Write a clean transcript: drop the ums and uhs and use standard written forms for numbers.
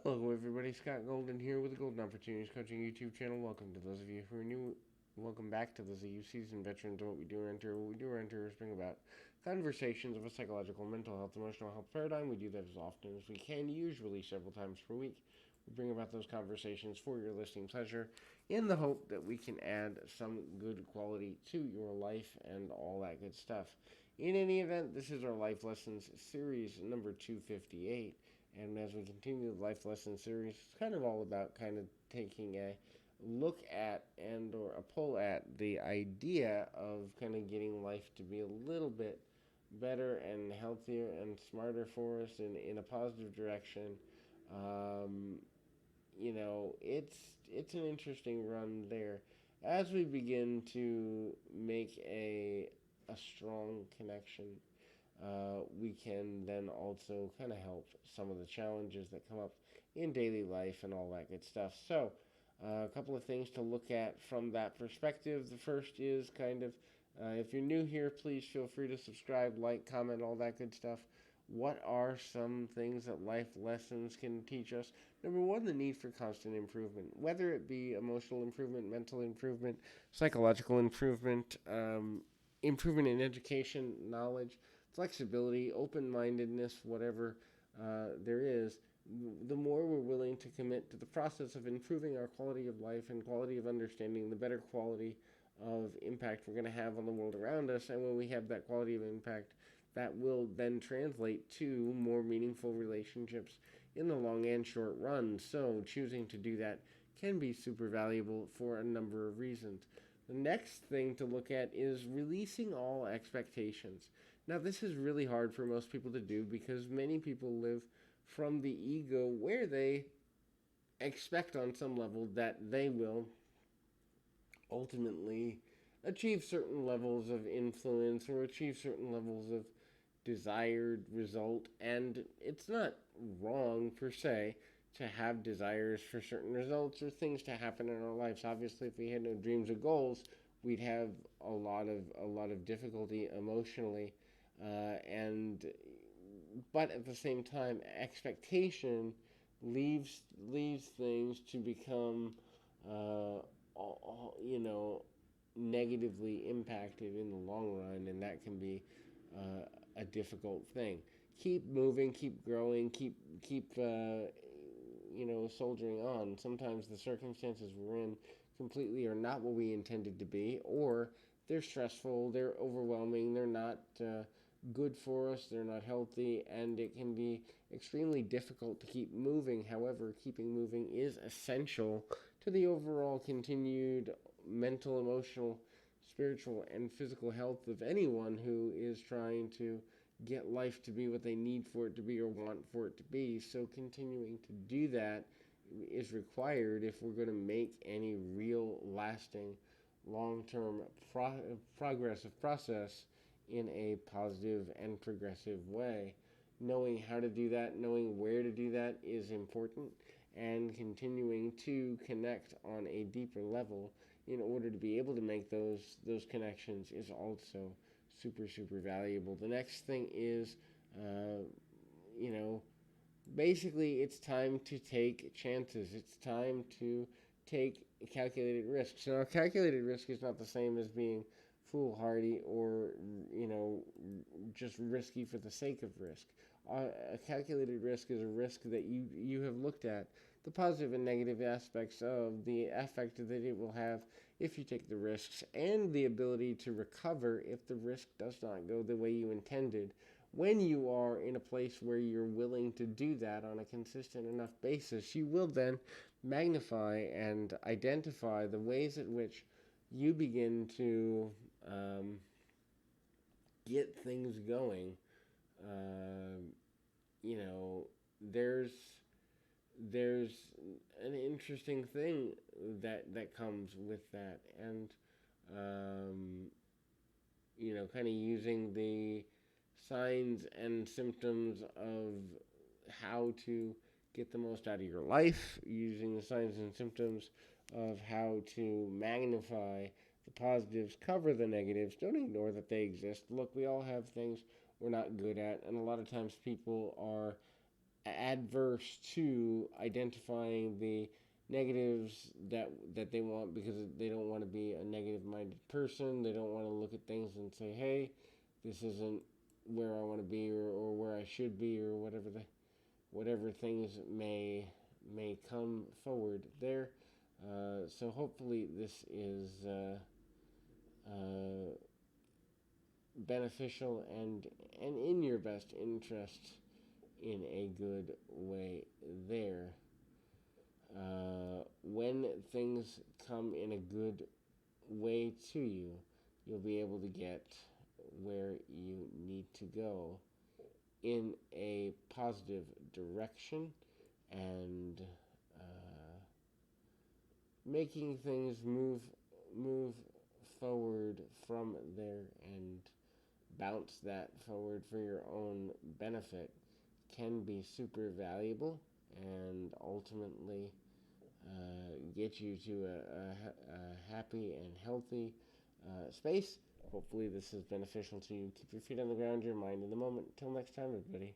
Hello, everybody. Scott Golden here with the Golden Opportunities Coaching YouTube channel. Welcome to those of you who are new. Welcome back to those of you seasoned veterans of what we do around here. What we do around here is bring about conversations of a psychological, mental health, emotional health paradigm. We do that as often as we can, usually several times per week. We bring about those conversations for your listening pleasure in the hope that we can add some good quality to your life and all that good stuff. In any event, this is our Life Lessons series number 258. And as we continue the Life Lesson series, it's kind of all about kind of taking a look at and or a pull at the idea of kind of getting life to be a little bit better and healthier and smarter for us in a positive direction. Um, it's an interesting run there as we begin to make a strong connection. We can then also kind of help some of the challenges that come up in daily life and all that good stuff. So, a couple of things to look at from that perspective. The first is kind of if you're new here, please feel free to subscribe, like, comment, all that good stuff. What are some things that life lessons can teach us? Number one, the need for constant improvement, whether it be emotional improvement, mental improvement, psychological improvement, improvement in education, knowledge, flexibility, open mindedness, whatever there is. The more we're willing to commit to the process of improving our quality of life and quality of understanding, the better quality of impact we're going to have on the world around us. And when we have that quality of impact, that will then translate to more meaningful relationships in the long and short run. So, choosing to do that can be super valuable for a number of reasons. The next thing to look at is releasing all expectations. Now, this is really hard for most people to do because many people live from the ego where they expect on some level that they will ultimately achieve certain levels of influence or achieve certain levels of desired result. And it's not wrong per se to have desires for certain results or things to happen in our lives. Obviously, if we had no dreams or goals, we'd have a lot of difficulty emotionally, and but at the same time, expectation leaves things to become, uh, you know, negatively impacted in the long run, and that can be a difficult thing. Keep moving, keep growing, keep soldiering on. Sometimes the circumstances we're in completely are not what we intended to be, or they're stressful, they're overwhelming, they're not good for us, they're not healthy, and it can be extremely difficult to keep moving. However, keeping moving is essential to the overall continued mental, emotional, spiritual, and physical health of anyone who is trying to get life to be what they need for it to be or want for it to be. So, continuing to do that is required if we're going to make any real, lasting, long term progressive process in a positive and progressive way. Knowing how to do that, knowing where to do that is important, and continuing to connect on a deeper level in order to be able to make those connections is also super valuable. The next thing is, you know, basically it's time to take chances. It's time to take calculated risks. Now, calculated risk is not the same as being foolhardy or just risky for the sake of risk. A calculated risk is a risk that you have looked at the positive and negative aspects of the effect that it will have if you take the risks, and the ability to recover if the risk does not go the way you intended. When you are in a place where you're willing to do that on a consistent enough basis, you will then magnify and identify the ways in which you begin to get things going. Um, you know, there's there's an interesting thing that comes with that, and kind of using the signs and symptoms of how to get the most out of your life, using the signs and symptoms of how to magnify the positives, cover the negatives. Don't ignore that they exist. Look, we all have things we're not good at, and a lot of times people are adverse to identifying the negatives that they want, because they don't want to be a negative minded person. They don't want to look at things and say, hey, this isn't where I want to be, or where I should be, or whatever things may come forward there. So hopefully this is beneficial and in your best interest in a good way there. When things come in a good way to you, you'll be able to get where you need to go in a positive direction, and making things move forward from there, and bounce that forward for your own benefit, can be super valuable, and ultimately get you to a happy and healthy space. Hopefully, this is beneficial to you. Keep your feet on the ground, your mind in the moment. Until next time, everybody.